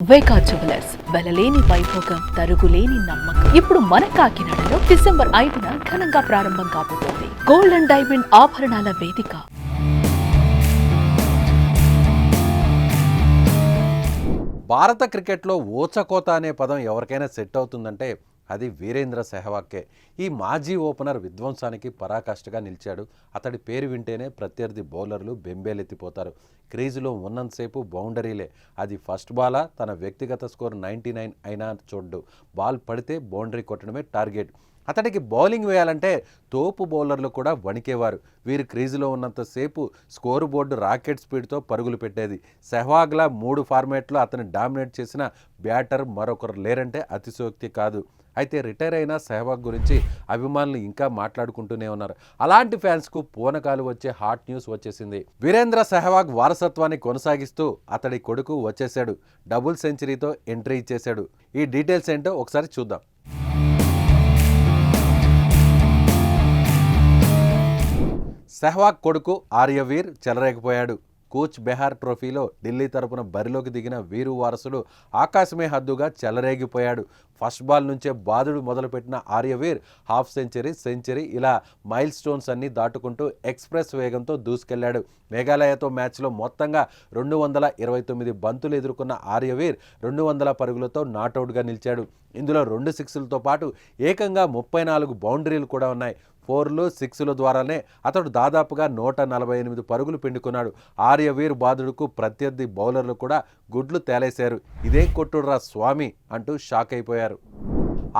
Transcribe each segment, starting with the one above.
వేకా jewellers వెలలేని Vaibhogam తరుగులేని నమ్మకం. ఇప్పుడు మన కాకినాడలో డిసెంబర్ 5న ఘనంగా ప్రారంభం కాబోతోంది గోల్డ్ అండ్ డైమండ్ ఆభరణాల వేదిక. భారత క్రికెట్లో ఊచకోత అనే పదం ఎవరికైనా సెట్ అవుతుందంటే అది వీరేంద్ర సెహ్వాగ్కే. ఈ మాజీ ఓపెనర్ విధ్వంసానికి పరాకాష్ఠగా నిలిచాడు. అతడి పేరు వింటేనే ప్రత్యర్థి బౌలర్లు బెంబేలెత్తిపోతారు. క్రీజులో ఉన్నంతసేపు బౌండరీలే. అది ఫస్ట్ బాలా, తన వ్యక్తిగత స్కోర్ 99 అయినా చూడ్డు. బాల్ పడితే బౌండరీ కొట్టడమే టార్గెట్. అతడికి బౌలింగ్ వేయాలంటే తోపు బౌలర్లు కూడా వణికేవారు. వీరు క్రీజులో ఉన్నంతసేపు స్కోరు బోర్డు రాకెట్ స్పీడ్తో పరుగులు పెట్టేది. సెహ్వాగ్లా 3 ఫార్మాట్లో అతను డామినేట్ చేసిన బ్యాటర్ మరొకరు లేరంటే అతిశయోక్తి కాదు. అయితే రిటైర్ అయిన సెహ్వాగ్ గురించి అభిమానులు ఇంకా మాట్లాడుకుంటూనే ఉన్నారు. అలాంటి ఫ్యాన్స్కు పూనకాలు వచ్చే హాట్ న్యూస్ వచ్చేసింది. వీరేంద్ర సెహ్వాగ్ వారసత్వాన్ని కొనసాగిస్తూ అతడి కొడుకు వచ్చేశాడు. డబుల్ సెంచరీతో ఎంట్రీ ఇచ్చేశాడు. ఈ డీటెయిల్స్ ఏంటో ఒకసారి చూద్దాం. సెహ్వాగ్ కొడుకు ఆర్యవీర్ చెలరేగిపోయాడు. కూచ్ బెహార్ ట్రోఫీలో ఢిల్లీ తరపున బరిలోకి దిగిన వీరు వారసుడు ఆకాశమే హద్దుగా చెలరేగిపోయాడు. ఫస్ట్ బాల్ నుంచే బాదుడు మొదలుపెట్టిన ఆర్యవీర్ హాఫ్ సెంచరీ ఇలా మైల్ స్టోన్స్ అన్ని దాటుకుంటూ ఎక్స్ప్రెస్ వేగంతో దూసుకెళ్లాడు. మేఘాలయతో మ్యాచ్లో మొత్తంగా 229 బంతులు ఎదుర్కొన్న ఆర్యవీర్ 200 పరుగులతో నాటౌట్గా నిలిచాడు. ఇందులో 2 సిక్స్లతో పాటు ఏకంగా 34 బౌండరీలు కూడా ఉన్నాయి. 4లు 6ల ద్వారానే అతడు దాదాపుగా 148 పరుగులు పిండుకున్నాడు. ఆర్యవీర్ బాదుడుకు ప్రత్యర్థి బౌలర్లు కూడా గుడ్లు తేలేశారు. ఇదే కొట్టుడ్రా స్వామి అంటూ షాక్ అయిపోయారు.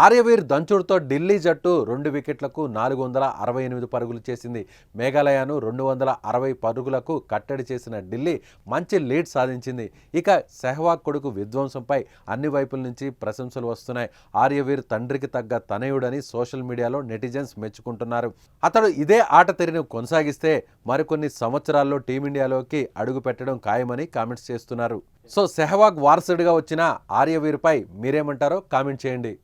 ఆర్యవీర్ దంచుడుతో ఢిల్లీ జట్టు 2 వికెట్లకు 468 పరుగులు చేసింది. మేఘాలయను 260 పరుగులకు కట్టడి చేసిన ఢిల్లీ మంచి లీడ్ సాధించింది. ఇక సెహ్వాగ్ కొడుకు విధ్వంసంపై అన్ని వైపుల నుంచి ప్రశంసలు వస్తున్నాయి. ఆర్యవీర్ తండ్రికి తగ్గ తనయుడని సోషల్ మీడియాలో నెటిజన్స్ మెచ్చుకుంటున్నారు. అతడు ఇదే ఆట తీరును కొనసాగిస్తే మరికొన్ని సంవత్సరాల్లో టీమిండియాలోకి అడుగు పెట్టడం ఖాయమని కామెంట్స్ చేస్తున్నారు. సో సెహ్వాగ్ వారసుడిగా వచ్చిన ఆర్యవీర్పై మీరేమంటారో కామెంట్ చేయండి.